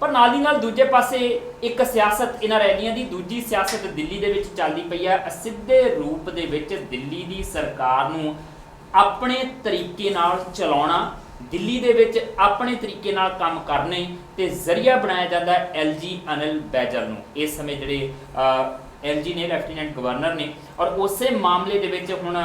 पर नाल दी नाल दूजे पासे एक सियासत इन्हां रैलियां दी दूजी सियासत दिल्ली दे विच चलदी पई है। सिद्धे रूप दे विच दिल्ली दी सरकार नूं अपने तरीके नाल चलाउणा, दिल्ली दे विच अपने तरीके नाल काम करने ते जरिया बनाया जाता है LG अनिल बैजल नूं। इस समय जिहड़े LG ने लैफ्टीनेंट गवर्नर ने, और उस मामले दे विच हुण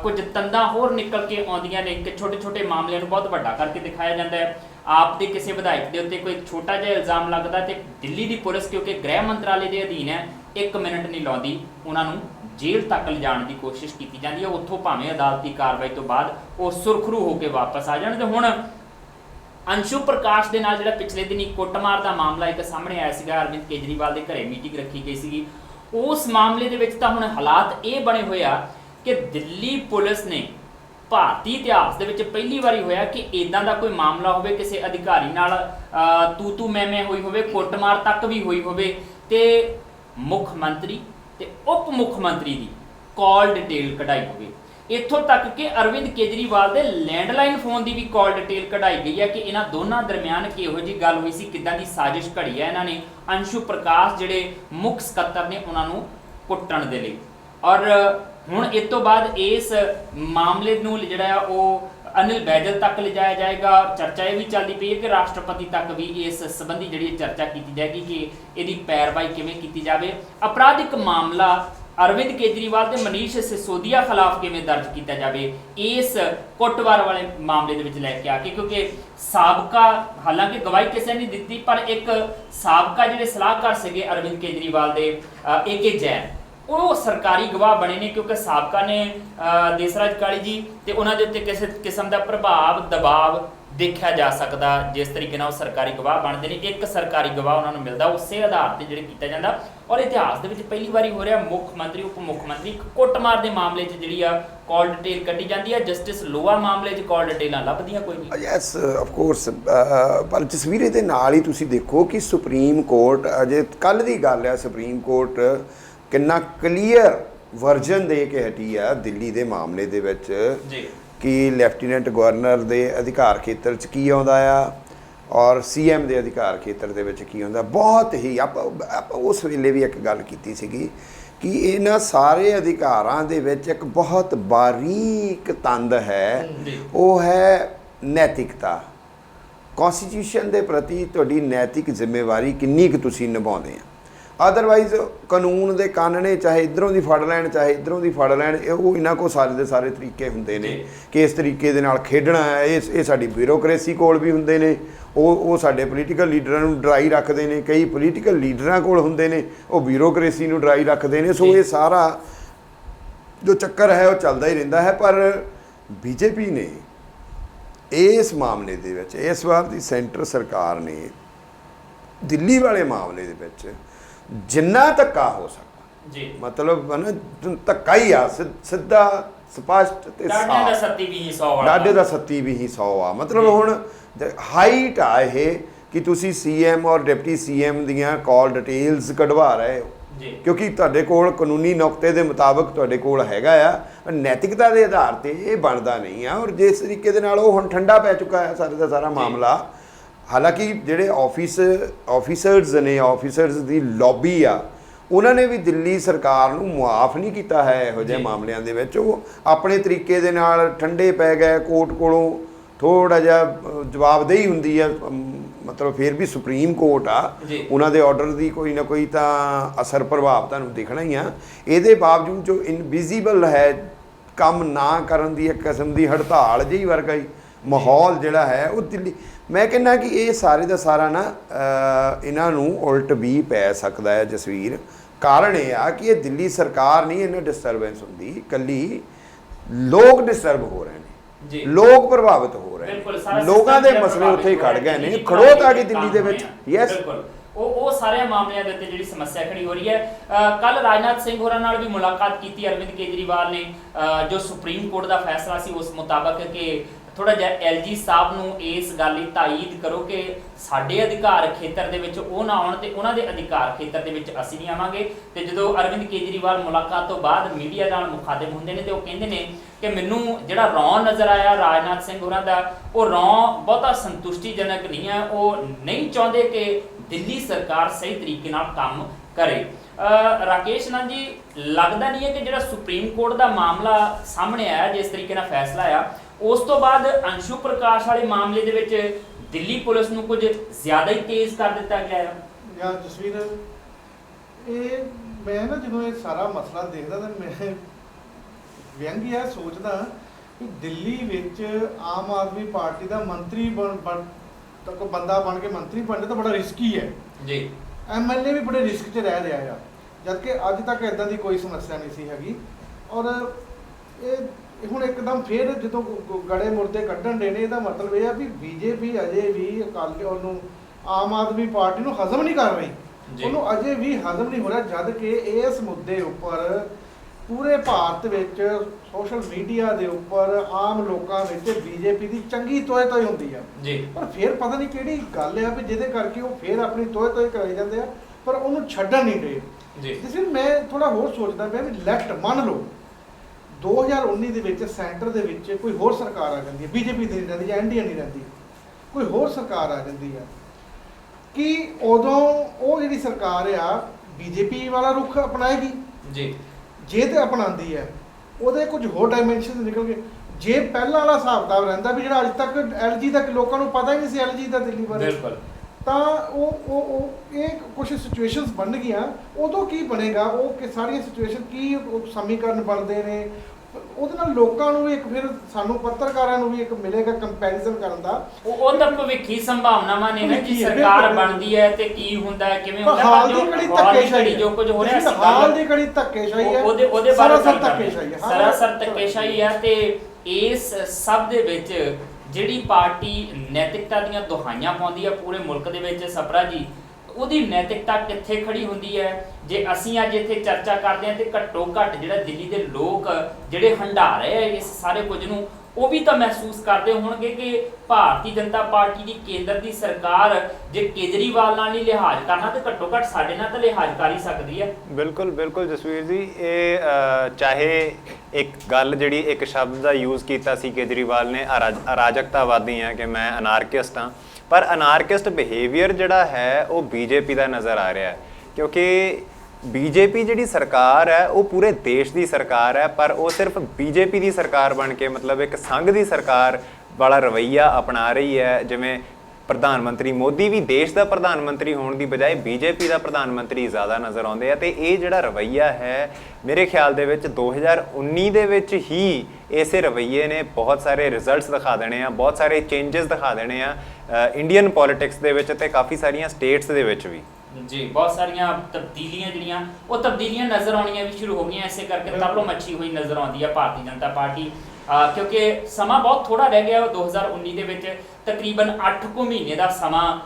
कुछ तंदां होर निकल के आउंदियां ने कि छोटे छोटे मामलों को बहुत वड्डा करके दिखाया जाता है। आप दे किसी विधायक के उत्ते कोई छोटा जिहा इल्जाम लगदा तो दिल्ली की पुलिस क्योंकि गृह मंत्रालय के अधीन है, 1 मिनट नहीं लाउंदी, उन्होंने जेल तक ले जाने की कोशिश की जाती है। उत्थों भावें अदालती कार्रवाई तो बाद वो सुरखरू होकर वापस आ जाने। तो हुण अंशु प्रकाश के नाल जिहड़ा पिछले दिन कुटमार का मामला एक सामने आया सीगा, अरविंद केजरीवाल के घरे मीटिंग रखी गई सी, उस मामले दे विच तां हुण हालात ये बने हुए आ कि दिल्ली पुलिस ने भारतीय इतिहास दे विच पहली बारी होया कि इदां दा कोई मामला होवे, किसी अधिकारी नाल तू मैं हुई होवे, कुटमार तक भी हुई होवे, ते मुख मंत्री ते उप मुख मंत्री की कॉल डिटेल कढ़ाई होवे। इत्थों तक कि अरविंद केजरीवाल के लैंडलाइन फोन की भी कॉल डिटेल कढ़ाई गई है कि इन्हां दोनों दरमियान किहो जी गल हुई सी, किदां दी साजिश घड़ी है इन्हां ने अंशु प्रकाश जिहड़े मुख सकत्तर ने उन्होंने कुट्टण दे लई। और हुण इस तो बाद इस मामले नूं जिहड़ा वो अनिल बैजल तक ले जाया जाएगा। चर्चा ये भी चलती पई है कि राष्ट्रपति तक भी इस संबंधी जिहड़ी चर्चा की जाएगी कि इसकी पैरवाई किवें कीती जावे। आपराधिक मामला अरविंद केजरीवाल ते मनीष सिसोदिया खिलाफ किवें दर्ज किया जाए इस कुटमार वाले मामले दे विच लैके आके, क्योंकि साबका हालांकि गवाही किसी ने दी पर एक साबका जिहड़े सलाहकार सीगे अरविंद केजरीवाल दे AK जैन वो सरकारी गवाह बने ने, क्योंकि साबका ने देसराज काली जी ते उन्हां दे उत्ते किसी किस्म का प्रभाव दबाव देखा जा सकता जिस तरीके नाल सरकारी गवाह बनते हैं। एक सरकारी गवाह उन्होंने मिलता उस आधार पर जो किया जाता। और इतिहास के पहली बार हो रहा मुख मंत्री उप मुख मंत्री कुटमार के मामले जी कॉल डिटेल कढ़ी जाती है, जस्टिस लोआ मामले कॉल डिटेल लभदियां कोई नहीं। यस ऑफ कोर्स, पर जसवीर दे नाल ही तुसीं देखो कि सुप्रीम कोर्ट अजे कल की गल है, सुप्रीम कोर्ट कितना क्लीयर वर्जन दे के हटी है दिल्ली के मामले दे विच कि लैफ्टीनेंट गवर्नर के अधिकार खेत्र च की आउंदा आ और CM के अधिकार खेत्र दे विच की आउंदा। बहुत ही आप उस वेले भी एक गल कीती सीगी कि इन्हां सारे अधिकारां दे विच एक बहुत बारीक तंद है, वो है नैतिकता। कॉन्स्टिट्यूशन के प्रति तुहाडी नैतिक जिम्मेवारी किन्नी कुछ तुसीं निभाउंदे आ। अदरवाइज कानून के कानने चाहे इधरों की फड़ लैन चाहे इधरों की फड़ लैन, वो इन्हों को सारे के सारे तरीके होंगे ने कि इस तरीके दे नाल खेडना है। ये साडी ब्यूरोक्रेसी कोल भी होंगे ने, वो साडे पोलीटिकल लीडरां नूं डराई रखते हैं, कई पोलीटिकल लीडरां कोल होंगे ने वो ब्यूरोक्रेसी नूं डराई रखते हैं। सो ये सारा जो चक्कर है वो चलता ही रहिंदा है। पर BJP ने इस मामले दे विच इस बार की सेंटर सरकार ने दिल्ली वाले मामले दे विच जिन्ना धक्का हो सकता जी, मतलब है ना धक्का ही आ, सीधा स्पष्ट ते डाडे दा सत्ती भी 100 वाला, डाडे दा सत्ती भी 100 आ। मतलब हुण हाइट आ ये कि तुसी CM और डिप्टी CM दियां कॉल डिटेल्स कढवा रहे हो, क्योंकि तुहाडे कोल कानूनी नुकते के मुताबिक तुहाडे कोल हैगा आ, नैतिकता के आधार पर यह बनता नहीं है। और जिस तरीके दे नाल हुण ठंडा पै चुका है सारे का सारा मामला। हालांकि जिहड़े ऑफिसर्स ने ऑफिसर्स की लॉबी आ उन्होंने भी दिल्ली सरकार नूं मुआफ नहीं किया है इहो जिहे मामलों के विच। वो अपने तरीके दे नाल ठंडे पै गए, कोर्ट कोलों थोड़ा जिहा जवाबदेही हुंदी है, मतलब फिर भी सुप्रीम कोर्ट आ, उन्होंने ऑर्डर की कोई ना कोई तो असर प्रभाव तुहानूं दिखना ही आ। इहदे बावजूद जो इनविजिबल है काम ना करन दी एक किस्म की हड़ताल जी वर्गा ही माहौल जिहड़ा है वो दिल्ली, मैं कहना कि ये सारे का सारा ना इन्हों उल्ट भी पै सकता है जसवीर। कारण यह आ कि ये दिल्ली सरकार नहीं इन्हें डिस्टरबेंस होंदी, कली लोग डिस्टर्ब हो रहे हैं, लोग प्रभावित हो रहे हैं, लोगों के मसले उत्थे ही खड़ गए ने, खड़ोत आ गई दिल्ली दे विच। यस वो सारे मामलों के उत्ते जिहड़ी समस्या खड़ी हो रही है। कल राजनाथ सिंह होरां नाल भी मुलाकात की अरविंद केजरीवाल ने, जो सुप्रीम कोर्ट का फैसला सी उस मुताबक कि ਥੋੜਾ ਜਿਹਾ ਐਲਜੀ ਸਾਹਿਬ ਨੂੰ ਇਸ ਗੱਲ ਦੀ ਤਾਈਦ ਕਰੋ ਕਿ ਸਾਡੇ ਅਧਿਕਾਰ ਖੇਤਰ ਦੇ ਵਿੱਚ ਉਹ ਨਾ ਆਉਣ ਤੇ ਉਹਨਾਂ ਦੇ ਅਧਿਕਾਰ ਖੇਤਰ ਦੇ ਵਿੱਚ ਅਸੀਂ ਨਹੀਂ ਆਵਾਂਗੇ। ਤੇ ਜਦੋਂ ਅਰਵਿੰਦ ਕੇਜਰੀਵਾਲ ਮੁਲਾਕਾਤ ਤੋਂ ਬਾਅਦ ਮੀਡੀਆ ਨਾਲ ਮੁਖਾਤਿਬ ਹੁੰਦੇ ਨੇ ਤੇ ਉਹ ਕਹਿੰਦੇ ਨੇ ਕਿ ਮੈਨੂੰ ਜਿਹੜਾ ਰੌਂ ਨਜ਼ਰ ਆਇਆ ਰਾਜਨਾਥ ਸਿੰਘ ਹੋਰਾਂ ਦਾ, ਉਹ ਰੌਂ ਬਹੁਤਾ ਸੰਤੁਸ਼ਟੀਜਨਕ ਨਹੀਂ ਹੈ। ਉਹ ਨਹੀਂ ਚਾਹੁੰਦੇ ਕਿ ਦਿੱਲੀ ਸਰਕਾਰ ਸਹੀ ਤਰੀਕੇ ਨਾਲ ਕੰਮ ਕਰੇ। ਰਾਕੇਸ਼ ਨਾਥ ਜੀ, ਲੱਗਦਾ ਨਹੀਂ ਹੈ ਕਿ ਜਿਹੜਾ ਸੁਪਰੀਮ ਕੋਰਟ ਦਾ ਮਾਮਲਾ ਸਾਹਮਣੇ ਆਇਆ, ਜਿਸ ਤਰੀਕੇ ਨਾਲ ਫੈਸਲਾ ਆਇਆ, ਉਸ ਤੋਂ ਬਾਅਦ ਅੰਸ਼ੂ ਪ੍ਰਕਾਸ਼ ਵਾਲੇ ਮਾਮਲੇ ਦੇ ਵਿੱਚ ਦਿੱਲੀ ਪੁਲਿਸ ਨੂੰ ਕੁਝ ਜ਼ਿਆਦਾ ਹੀ ਤੇਜ਼ ਕਰ ਦਿੱਤਾ ਗਿਆ ਹੈ? ਯਾਰ ਜਸਵੀਰ, ਇਹ ਮੈਂ ਨਾ ਜਦੋਂ ਇਹ ਸਾਰਾ ਮਸਲਾ ਦੇਖਦਾ ਤਾਂ ਮੈਂ ਵਿਅੰਗਿਆ ਸੋਚਦਾ ਕਿ ਦਿੱਲੀ ਵਿੱਚ ਆਮ ਆਦਮੀ ਪਾਰਟੀ ਦਾ ਮੰਤਰੀ ਕੋਈ ਬੰਦਾ ਬਣ ਕੇ ਮੰਤਰੀ ਬਣਨਾ ਤਾਂ ਬੜਾ ਰਿਸਕੀ ਹੈ ਜੀ। ਐਮਐਲਏ ਵੀ ਬੜੇ ਰਿਸਕ 'ਚ ਰਹਿ ਰਿਹਾ ਆ, ਜਦਕਿ ਅੱਜ ਤੱਕ ਇਦਾਂ ਦੀ ਕੋਈ ਸਮੱਸਿਆ ਨਹੀਂ ਸੀ ਹੈਗੀ। ਔਰ ਇਹ ਹੁਣ ਇੱਕਦਮ ਫਿਰ ਜਦੋਂ ਗੜੇ ਮੁਰਦੇ ਕੱਢਣ ਦੇ ਨੇ, ਇਹਦਾ ਮਤਲਬ ਇਹ ਆ ਵੀ ਬੀਜੇਪੀ ਅਜੇ ਵੀ ਅਕਾਲੀ ਉਹਨੂੰ ਆਮ ਆਦਮੀ ਪਾਰਟੀ ਨੂੰ ਹਜ਼ਮ ਨਹੀਂ ਕਰ ਰਹੀ, ਉਹਨੂੰ ਅਜੇ ਵੀ ਹਜ਼ਮ ਨਹੀਂ ਹੋ ਰਿਹਾ। ਜਦ ਕਿ ਇਸ ਮੁੱਦੇ ਉੱਪਰ ਪੂਰੇ ਭਾਰਤ ਵਿੱਚ ਸੋਸ਼ਲ ਮੀਡੀਆ ਦੇ ਉੱਪਰ ਆਮ ਲੋਕਾਂ ਵਿੱਚ ਬੀਜੇਪੀ ਦੀ ਚੰਗੀ ਤੋਏ ਤੋਏ ਹੁੰਦੀ ਆ ਜੀ। ਪਰ ਫਿਰ ਪਤਾ ਨਹੀਂ ਕਿਹੜੀ ਗੱਲ ਆ ਵੀ ਜਿਹਦੇ ਕਰਕੇ ਉਹ ਫਿਰ ਆਪਣੀ ਤੋਏ ਤੋਏ ਕਰਾਈ ਜਾਂਦੇ ਆ, ਪਰ ਉਹਨੂੰ ਛੱਡਣ ਨਹੀਂ ਰਹੇ ਜੀ। ਜਿਸ ਵਿੱਚ ਮੈਂ ਥੋੜਾ ਹੋਰ ਸੋਚਦਾ ਪਿਆ ਵੀ ਲੈਫਟ ਮੰਨ ਲਓ 2019 ਦੇ ਵਿੱਚ ਸੈਂਟਰ ਦੇ ਵਿੱਚ ਕੋਈ ਹੋਰ ਸਰਕਾਰ ਆ ਜਾਂਦੀ ਹੈ, ਬੀਜੇਪੀ ਦੀ ਨਹੀਂ ਰਹਿੰਦੀ ਜਾਂ ਐਨਡੀਏ ਨਹੀਂ ਰਹਿੰਦੀ, ਕੋਈ ਹੋਰ ਸਰਕਾਰ ਆ ਜਾਂਦੀ ਆ, ਕਿ ਉਦੋਂ ਉਹ ਜਿਹੜੀ ਸਰਕਾਰ ਆ ਬੀਜੇਪੀ ਵਾਲਾ ਰੁਖ ਅਪਣਾਏਗੀ ਜੀ। ਜੇ ਤੇ ਅਪਣਾਉਂਦੀ ਹੈ ਉਹਦੇ ਕੁਝ ਹੋਰ ਡਾਇਮੈਂਸ਼ਨ ਨਿਕਲ ਗਏ। ਜੇ ਪਹਿਲਾਂ ਵਾਲਾ ਹਿਸਾਬ ਕਿਤਾਬ ਰਹਿੰਦਾ ਵੀ ਜਿਹੜਾ ਅੱਜ ਤੱਕ ਐਲਜੀ ਤੱਕ ਲੋਕਾਂ ਨੂੰ ਪਤਾ ਹੀ ਨਹੀਂ ਸੀ ਐਲਜੀ ਦਾ ਦਿੱਲੀ ਬਾਰੇ, ਬਿਲਕੁਲ, ਤਾਂ ਉਹ ਇਹ ਕੁਝ ਸਿਚੁਏਸ਼ਨਸ ਬਣ ਗਈਆਂ। ਉਦੋਂ ਕੀ ਬਣੇਗਾ, ਉਹ ਕਿ ਸਾਰੀਆਂ ਸਿਚੁਏਸ਼ਨ ਕੀ ਸਮੀਕਰਨ ਬਣਦੇ ਨੇ, ਉਹਦੇ ਨਾਲ ਲੋਕਾਂ ਨੂੰ ਵੀ ਇੱਕ, ਫਿਰ ਸਾਨੂੰ ਪੱਤਰਕਾਰਾਂ ਨੂੰ ਵੀ ਇੱਕ ਮਿਲੇਗਾ ਕੰਪੈਰੀਜ਼ਨ ਕਰਨ ਦਾ। ਉਹ ਤਾਂ ਭਵਿੱਖੀ ਸੰਭਾਵਨਾਵਾਂ ਨੇ ਨਾ ਕਿ ਸਰਕਾਰ ਬਣਦੀ ਹੈ ਤੇ ਕੀ ਹੁੰਦਾ ਹੈ, ਕਿਵੇਂ ਹੁੰਦਾ, ਹਾਲ ਦੀ ਘੜੀ ਧੱਕੇਸ਼ਾਹੀ ਜੋ ਕੁਝ ਹੋ ਰਿਹਾ ਸੀ, ਹਾਲ ਦੀ ਘੜੀ ਧੱਕੇਸ਼ਾਹੀ ਹੈ, ਉਹਦੇ ਬਾਰੇ ਸਰਾਸਰ ਧੱਕੇਸ਼ਾਹੀ ਹੈ। ਤੇ ਇਸ ਸਭ ਦੇ ਵਿੱਚ ਜਿਹੜੀ ਪਾਰਟੀ ਨੈਤਿਕਤਾ ਦੀਆਂ ਦੁਹਾਈਆਂ ਪਾਉਂਦੀ ਹੈ ਪੂਰੇ ਮੁਲਕ ਦੇ ਵਿੱਚ, ਸਪਰਾ ਜੀ, ਉਹਦੀ ਨੈਤਿਕਤਾ ਕਿੱਥੇ ਖੜੀ ਹੁੰਦੀ ਹੈ? ਜੇ ਅਸੀਂ ਅੱਜ ਇੱਥੇ ਚਰਚਾ ਕਰਦੇ ਹਾਂ ਤੇ ਘੱਟੋ ਘੱਟ ਜਿਹੜਾ ਦਿੱਲੀ ਦੇ ਲੋਕ ਜਿਹੜੇ ਹੰਢਾ ਰਹੇ ਆ ਇਸ ਸਾਰੇ ਕੁਝ ਨੂੰ, ਉਹ ਵੀ ਤਾਂ ਮਹਿਸੂਸ ਕਰਦੇ ਹੋਣਗੇ ਕਿ ਭਾਰਤੀ ਜਨਤਾ ਪਾਰਟੀ ਦੀ ਕੇਂਦਰ ਦੀ ਸਰਕਾਰ ਜੇ ਕੇਜਰੀਵਾਲ ਨਾਲ ਨਹੀਂ ਲਿਹਾਜ਼ ਕਰਨਾ ਤੇ ਘੱਟੋ ਘੱਟ ਸਾਡੇ ਨਾਲ ਤਾਂ ਲਿਹਾਜ਼ ਕਰ ਹੀ ਸਕਦੀ ਹੈ। ਬਿਲਕੁਲ ਬਿਲਕੁਲ ਜਸਵੀਰ ਜੀ, ਇਹ ਚਾਹੇ ਇੱਕ ਗੱਲ ਜਿਹੜੀ ਇੱਕ ਸ਼ਬਦ ਦਾ ਯੂਜ਼ ਕੀਤਾ ਸੀ ਕੇਜਰੀਵਾਲ ਨੇ, ਅਰਾਜਕਤਾਵਾਦੀ ਹੈ ਕਿ ਮੈਂ ਅਨਾਰਕਿਸਟ ਹਾਂ, ਪਰ ਅਨਾਰਕਿਸਟ ਬਿਹੇਵੀਅਰ ਜਿਹੜਾ ਹੈ ਉਹ ਬੀਜੇਪੀ ਦਾ ਨਜ਼ਰ ਆ ਰਿਹਾ ਹੈ। ਕਿਉਂਕਿ ਬੀਜੇਪੀ ਜਿਹੜੀ ਸਰਕਾਰ ਹੈ ਉਹ ਪੂਰੇ ਦੇਸ਼ ਦੀ ਸਰਕਾਰ ਹੈ, ਪਰ ਉਹ ਸਿਰਫ ਬੀਜੇਪੀ ਦੀ ਸਰਕਾਰ ਬਣ ਕੇ ਮਤਲਬ ਇੱਕ ਸੰਘ ਦੀ ਸਰਕਾਰ ਵਾਲਾ ਰਵੱਈਆ ਅਪਣਾ ਰਹੀ ਹੈ। ਜਿਵੇਂ ਪ੍ਰਧਾਨ ਮੰਤਰੀ ਮੋਦੀ ਵੀ ਦੇਸ਼ ਦਾ ਪ੍ਰਧਾਨ ਮੰਤਰੀ ਹੋਣ ਦੀ ਬਜਾਏ ਬੀਜੇਪੀ ਦਾ ਪ੍ਰਧਾਨ ਮੰਤਰੀ ਜ਼ਿਆਦਾ ਨਜ਼ਰ ਆਉਂਦੇ ਆ। ਤੇ ਇਹ ਜਿਹੜਾ ਰਵੱਈਆ ਹੈ ਮੇਰੇ ਖਿਆਲ ਦੇ ਵਿੱਚ 2019 ਦੇ ਵਿੱਚ ਹੀ ਇਸੇ ਰਵੱਈਏ ਨੇ ਬਹੁਤ ਸਾਰੇ ਰਿਜ਼ਲਟਸ ਦਿਖਾ ਦੇਣੇ ਆ, ਬਹੁਤ ਸਾਰੇ ਚੇਂਜਸ ਦਿਖਾ ਦੇਣੇ ਆ ਇੰਡੀਅਨ ਪੋਲਿਟਿਕਸ ਦੇ ਵਿੱਚ ਤੇ ਕਾਫੀ ਸਾਰੀਆਂ ਸਟੇਟਸ ਦੇ ਵਿੱਚ ਵੀ ਜੀ। ਬਹੁਤ ਸਾਰੀਆਂ ਤਬਦੀਲੀਆਂ ਜਿਹੜੀਆਂ ਉਹ ਤਬਦੀਲੀਆਂ ਨਜ਼ਰ ਆਉਣੀਆਂ ਵੀ ਸ਼ੁਰੂ ਹੋ ਗਈਆਂ, ਇਸੇ ਕਰਕੇ ਤਰਲੋ ਮੱਛੀ ਹੋਈ ਨਜ਼ਰ ਆਉਂਦੀ ਹੈ ਭਾਰਤੀ ਜਨਤਾ ਪਾਰਟੀ। ਕਿਉਂਕਿ ਸਮਾਂ ਬਹੁਤ ਥੋੜਾ ਰਹਿ ਗਿਆ। 2019 ਦੇ ਵਿੱਚ ਤਕਰੀਬਨ 8 ਕੁ ਮਹੀਨੇ ਦਾ ਸਮਾਂ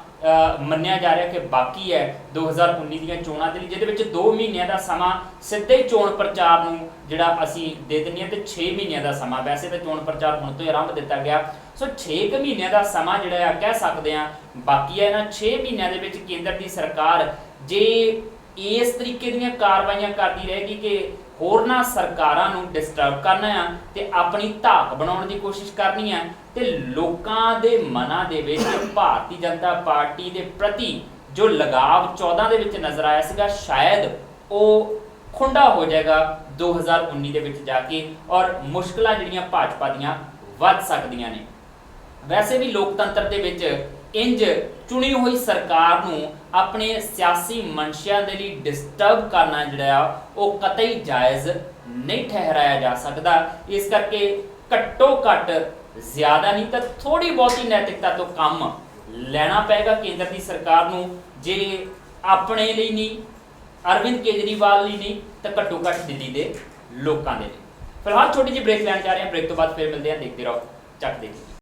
ਮੰਨਿਆ ਜਾ ਰਿਹਾ ਕਿ ਬਾਕੀ ਹੈ 2019 ਦੀਆਂ ਚੋਣਾਂ ਦੇ ਲਈ, ਜਿਹਦੇ ਵਿੱਚ 2 ਮਹੀਨਿਆਂ ਦਾ ਸਮਾਂ ਸਿੱਧੇ ਹੀ ਚੋਣ ਪ੍ਰਚਾਰ ਨੂੰ ਜਿਹੜਾ ਅਸੀਂ ਦੇ ਦਿੰਦੇ ਹਾਂ ਤੇ 6 ਮਹੀਨਿਆਂ ਦਾ ਸਮਾਂ, ਵੈਸੇ ਤਾਂ ਚੋਣ ਪ੍ਰਚਾਰ ਹੁਣ ਤੋਂ ਹੀ ਆਰੰਭ ਦਿੱਤਾ ਗਿਆ, ਸੋ 6 ਮਹੀਨਿਆਂ ਦਾ ਸਮਾਂ ਜਿਹੜਾ ਆ ਕਹਿ ਸਕਦੇ ਹਾਂ ਬਾਕੀ ਹੈ। ਇਹਨਾਂ 6 ਮਹੀਨਿਆਂ ਦੇ ਵਿੱਚ ਕੇਂਦਰ ਦੀ ਸਰਕਾਰ ਜੇ ਇਸ ਤਰੀਕੇ ਦੀਆਂ ਕਾਰਵਾਈਆਂ ਕਰਦੀ ਰਹੇਗੀ ਕਿ ਹੋਰਨਾਂ ਸਰਕਾਰਾਂ ਨੂੰ ਡਿਸਟਰਬ ਕਰਨਾ ਆ ਤੇ ਆਪਣੀ ਧਾਕ ਬਣਾਉਣ ਦੀ ਕੋਸ਼ਿਸ਼ ਕਰਨੀ ਆ, ਤੇ ਲੋਕਾਂ ਦੇ ਮਨਾਂ ਦੇ ਵਿੱਚ ਭਾਰਤੀ ਜਨਤਾ ਪਾਰਟੀ ਦੇ ਪ੍ਰਤੀ ਜੋ ਲਗਾਵ 14 ਦੇ ਵਿੱਚ ਨਜ਼ਰ ਆਇਆ ਸੀਗਾ, ਸ਼ਾਇਦ ਉਹ ਖੁੰਡਾ ਹੋ ਜਾਏਗਾ 2019 ਦੇ ਵਿੱਚ ਜਾ ਕੇ, ਔਰ ਮੁਸ਼ਕਲਾਂ ਜਿਹੜੀਆਂ ਭਾਜਪਾ ਦੀਆਂ ਵੱਧ ਸਕਦੀਆਂ ਨੇ। ਵੈਸੇ ਵੀ ਲੋਕਤੰਤਰ ਦੇ ਵਿੱਚ ਇੰਜ ਚੁਣੀ ਹੋਈ ਸਰਕਾਰ ਨੂੰ ਆਪਣੇ ਸਿਆਸੀ ਮਨਸ਼ਿਆਂ ਦੇ ਲਈ ਡਿਸਟਰਬ ਕਰਨਾ ਜਿਹੜਾ ਉਹ ਕਤਈ ਜਾਇਜ਼ ਨਹੀਂ ਠਹਿਰਾਇਆ ਜਾ ਸਕਦਾ। ਇਸ ਕਰਕੇ ਘੱਟੋ ਘੱਟ ਜ਼ਿਆਦਾ ਨਹੀਂ ਤਾਂ ਥੋੜੀ ਬਹੁਤੀ ਨੈਤਿਕਤਾ ਤੋਂ ਕੰਮ ਲੈਣਾ ਪਏਗਾ ਕੇਂਦਰ ਦੀ ਸਰਕਾਰ ਨੂੰ, ਜੇ ਆਪਣੇ ਲਈ ਨਹੀਂ, ਅਰਵਿੰਦ ਕੇਜਰੀਵਾਲ ਲਈ ਨਹੀਂ, ਤਾਂ ਘੱਟੋ ਘੱਟ ਦਿੱਲੀ ਦੇ ਲੋਕਾਂ ਦੇ ਲਈ। ਫਿਲਹਾਲ ਛੋਟੀ ਜਿਹੀ ਬ੍ਰੇਕ ਲੈਣ ਜਾ ਰਹੇ ਹਾਂ, ਬ੍ਰੇਕ ਤੋਂ ਬਾਅਦ ਫਿਰ ਮਿਲਦੇ ਹਾਂ। ਦੇਖਦੇ ਰਹੋ ਚੱਕ ਦੇ।